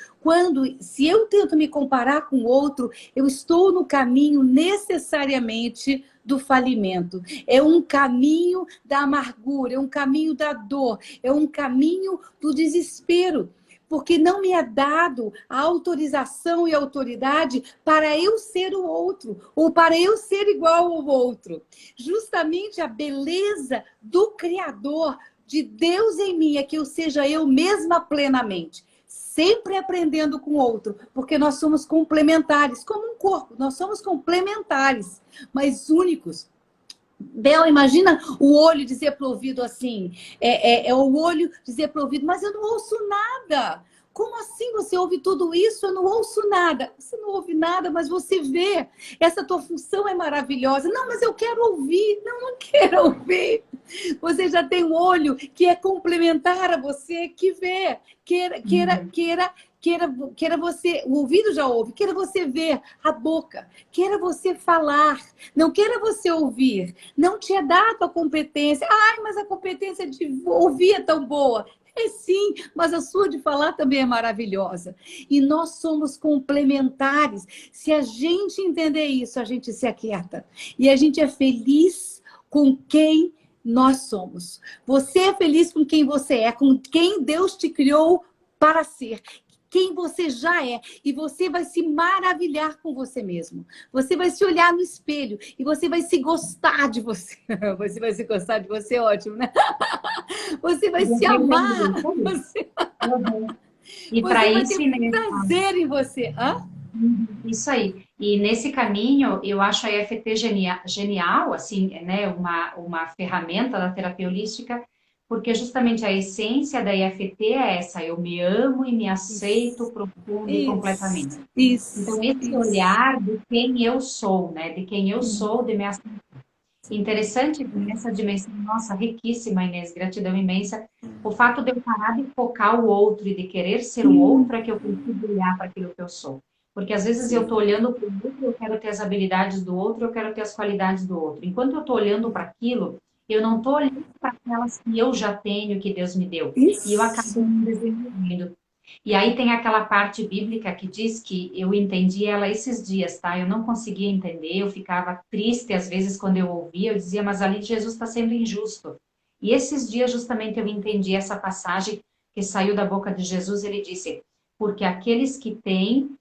se eu tento me comparar com o outro, eu estou no caminho necessariamente do falimento. É um caminho da amargura, é um caminho da dor, é um caminho do desespero. Porque não me é dado a autorização e a autoridade para eu ser o outro, ou para eu ser igual ao outro. Justamente a beleza do Criador, de Deus em mim, é que eu seja eu mesma plenamente. Sempre aprendendo com o outro, porque nós somos complementares, como um corpo, nós somos complementares, mas únicos. Bel, imagina o olho dizer para o ouvido assim, o olho dizer para o ouvido, mas eu não ouço nada. Como assim você ouve tudo isso? Eu não ouço nada. Você não ouve nada, mas você vê. Essa tua função é maravilhosa. Não, mas eu quero ouvir. Não, não quero ouvir. Você já tem um olho que é complementar a você, que vê. Queira você, o ouvido já ouve, queira você ver a boca, queira você falar, não queira você ouvir, não te é dado a competência. Ai, mas a competência de ouvir é tão boa. É sim, mas a sua de falar também é maravilhosa. E nós somos complementares. Se a gente entender isso, a gente se aquieta. E a gente é feliz com quem nós somos. Você é feliz com quem você é, com quem Deus te criou para ser. Quem você já é, e você vai se maravilhar com você mesmo. Você vai se olhar no espelho e você vai se gostar de você. Você vai se gostar de você, ótimo, né? Você vai se amar. E para isso, vai ter prazer em você. Hã? Isso aí. E nesse caminho, eu acho a EFT genial, assim, né, uma ferramenta da terapia holística, porque justamente a essência da EFT é essa, eu me amo e me aceito profundo e completamente. Então, esse olhar de quem eu sou, né, de quem eu sou, de me aceitar. Interessante nessa dimensão, nossa, riquíssima, Inês, gratidão imensa. O fato de eu parar de focar o outro e de querer ser o outro é que eu consigo olhar para aquilo que eu sou. Porque às vezes eu estou olhando para o outro, eu quero ter as habilidades do outro, eu quero ter as qualidades do outro. Enquanto eu estou olhando para aquilo, Eu não estou olhando para aquelas que eu já tenho, que Deus me deu. E eu acabo Isso. me desenvolvendo. E aí tem aquela parte bíblica que diz que eu entendi ela esses dias, tá? Eu não conseguia entender, eu ficava triste às vezes quando eu ouvia, eu dizia, mas ali Jesus está sendo injusto. E esses dias justamente eu entendi essa passagem que saiu da boca de Jesus, ele disse, porque aqueles que têm,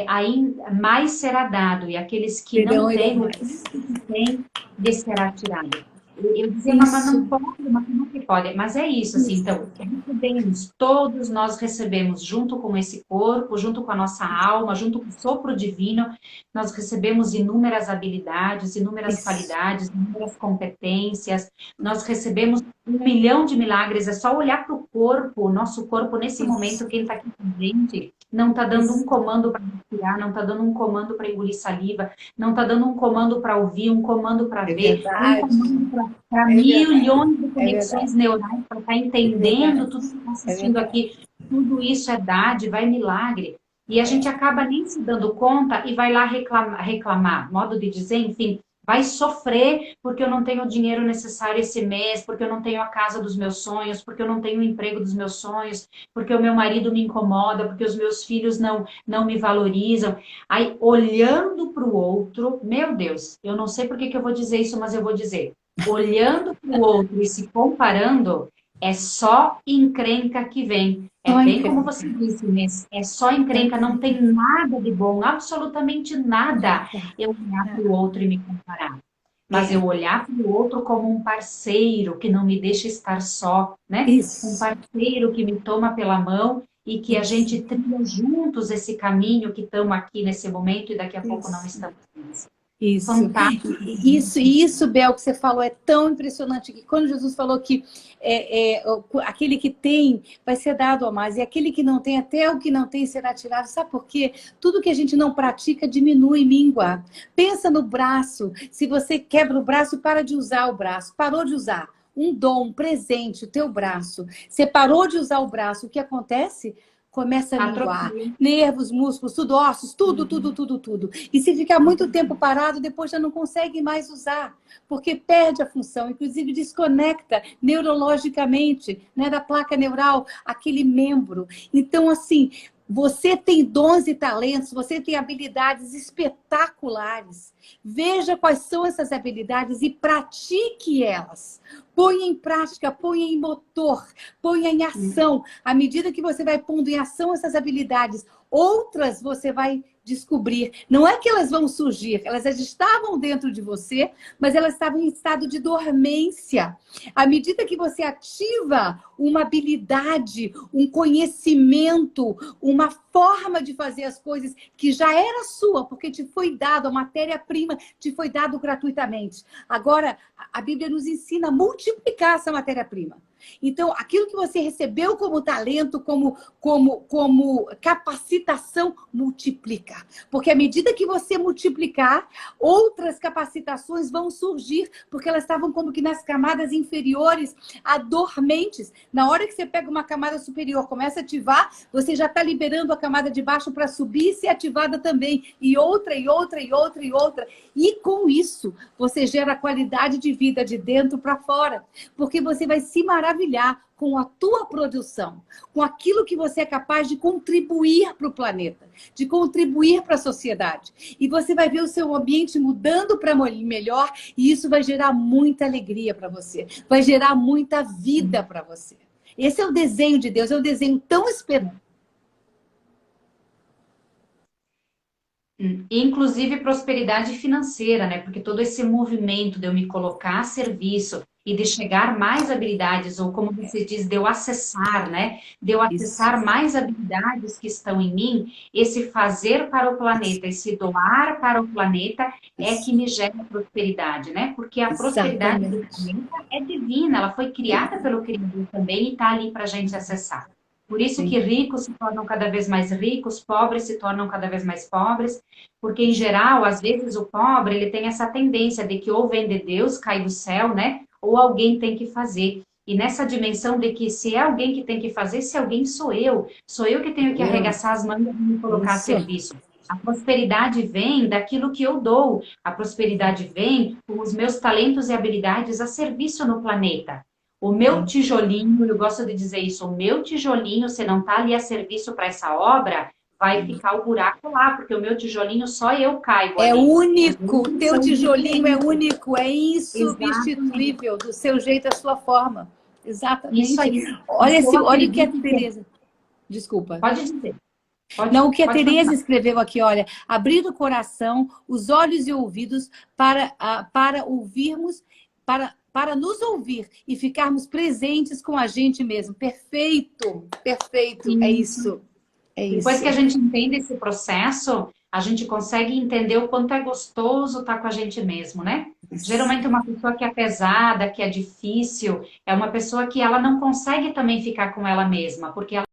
aí mais será dado, e aqueles que Terão não ainda têm, o mais. pouco que têm, lhes será tirado. Eu dizia, mas não Isso. pode, mas como que pode? Mas é isso, assim, Isso. então, recebemos, todos nós recebemos, junto com esse corpo, junto com a nossa alma, junto com o sopro divino, nós recebemos inúmeras habilidades, inúmeras Isso. qualidades, inúmeras competências, nós recebemos 1 milhão de milagres, é só olhar para o corpo, o nosso corpo, nesse Isso. momento, quem está aqui com a gente, não está dando um Isso. comando para respirar, não está dando um comando para engolir saliva, não está dando um comando para ouvir, um comando para É ver, um verdade. comando para É verdade. milhões de É verdade. conexões neurais, para estar É entendendo verdade. tudo que está É assistindo verdade. aqui. Tudo isso é dádiva, é milagre. E a gente acaba nem se dando conta e vai lá reclamar, modo de dizer, enfim, vai sofrer porque eu não tenho o dinheiro necessário esse mês, porque eu não tenho a casa dos meus sonhos, porque eu não tenho o emprego dos meus sonhos, porque o meu marido me incomoda, porque os meus filhos não me valorizam. Aí, olhando para o outro, meu Deus, eu não sei por que que eu vou dizer isso, mas eu vou dizer. Olhando para o outro e se comparando, é só encrenca que vem. É Só bem como encrenca. você disse, Inês, é só Só encrenca, não encrenca. tem nada de bom, absolutamente nada Nada. eu olhar para o Nada. outro e me comparar. Mas eu É. olhar para o outro como um parceiro que não me deixa estar só, né? Um Isso. parceiro que me toma pela mão e que a Isso. gente trilha juntos esse caminho que estamos aqui nesse momento e daqui a pouco não Isso. estamos mais. Isso, Fantástico. isso, Bel, que você falou é tão impressionante que quando Jesus falou que aquele que tem vai ser dado a mais, e aquele que não tem, até o que não tem será tirado. Sabe por quê? Tudo que a gente não pratica diminui, mingua. Pensa no braço. Se você quebra o braço, para de usar o braço. Parou de usar. Um dom, um presente, o teu braço. Você parou de usar o braço, o que acontece? Começa a minguar. Atrofia. Nervos, músculos, tudo, ossos, tudo, tudo, Uhum. tudo, tudo. E se ficar muito tempo parado, depois já não consegue mais usar, porque perde a função, inclusive desconecta neurologicamente, né, da placa neural, aquele membro. Então, assim, você tem dons e talentos, você tem habilidades espetaculares. Veja quais são essas habilidades e pratique elas. Ponha em prática, ponha em motor, ponha em ação. À medida que você vai pondo em ação essas habilidades, outras você vai descobrir. Não é que elas vão surgir, elas já estavam dentro de você, mas elas estavam em estado de dormência. À medida que você ativa uma habilidade, um conhecimento, uma forma de fazer as coisas que já era sua, porque te foi dado, a matéria-prima te foi dado gratuitamente. Agora, a Bíblia nos ensina a multiplicar essa matéria-prima. Então, aquilo que você recebeu como talento, como capacitação, multiplica. Porque à medida que você multiplicar, outras capacitações vão surgir, porque elas estavam como que nas camadas inferiores, adormentes. Na hora que você pega uma camada superior, começa a ativar, você já está liberando a camada de baixo para subir e ser ativada também. E outra, e outra, e outra, e outra. E com isso, você gera qualidade de vida de dentro para fora. Porque você vai se maravilhar com a tua produção, com aquilo que você é capaz de contribuir para o planeta, de contribuir para a sociedade. E você vai ver o seu ambiente mudando para melhor, e isso vai gerar muita alegria para você, vai gerar muita vida para você. Esse é o desenho de Deus, é um desenho tão esperado. Inclusive prosperidade financeira, né? Porque todo esse movimento de eu me colocar a serviço e de chegar mais habilidades, ou como você diz, de eu acessar, né? De eu Isso, acessar mais habilidades que estão em mim, esse fazer para o planeta, esse doar para o planeta é que isso, me gera prosperidade, né? Porque a prosperidade do exatamente. planeta é divina, ela foi criada pelo Criador também e está ali para a gente acessar. Por isso que Sim. ricos se tornam cada vez mais ricos, pobres se tornam cada vez mais pobres, porque, em geral, às vezes o pobre ele tem essa tendência de que ou vem de Deus, cai do céu, né? Ou alguém tem que fazer. E nessa dimensão de que se é alguém que tem que fazer, se alguém sou eu que tenho que Eu, arregaçar as mangas e me colocar a isso, serviço. A prosperidade vem daquilo que eu dou. A prosperidade vem com os meus talentos e habilidades a serviço no planeta. O meu tijolinho, eu gosto de dizer isso, o meu tijolinho, se não está ali a serviço para essa obra, vai ficar o buraco lá, porque o meu tijolinho só eu caibo É ali. único, teu São tijolinho é diferentes. único, é Exatamente. insubstituível, do seu jeito, da sua forma. Isso Exatamente. aí. Olha, Eu olha o que a acredito que... Tereza. Desculpa. Pode dizer. Não, o que a Pode Tereza continuar. escreveu aqui, olha, abrir o coração, os olhos e ouvidos para ouvirmos, para nos ouvir e ficarmos presentes com a gente mesmo. Perfeito, perfeito, é Isso. isso, é Depois que a isso. gente entende esse processo, a gente consegue entender o quanto é gostoso estar com a gente mesmo, né? Geralmente uma pessoa que é pesada, que é difícil, é uma pessoa que ela não consegue também ficar com ela mesma, porque ela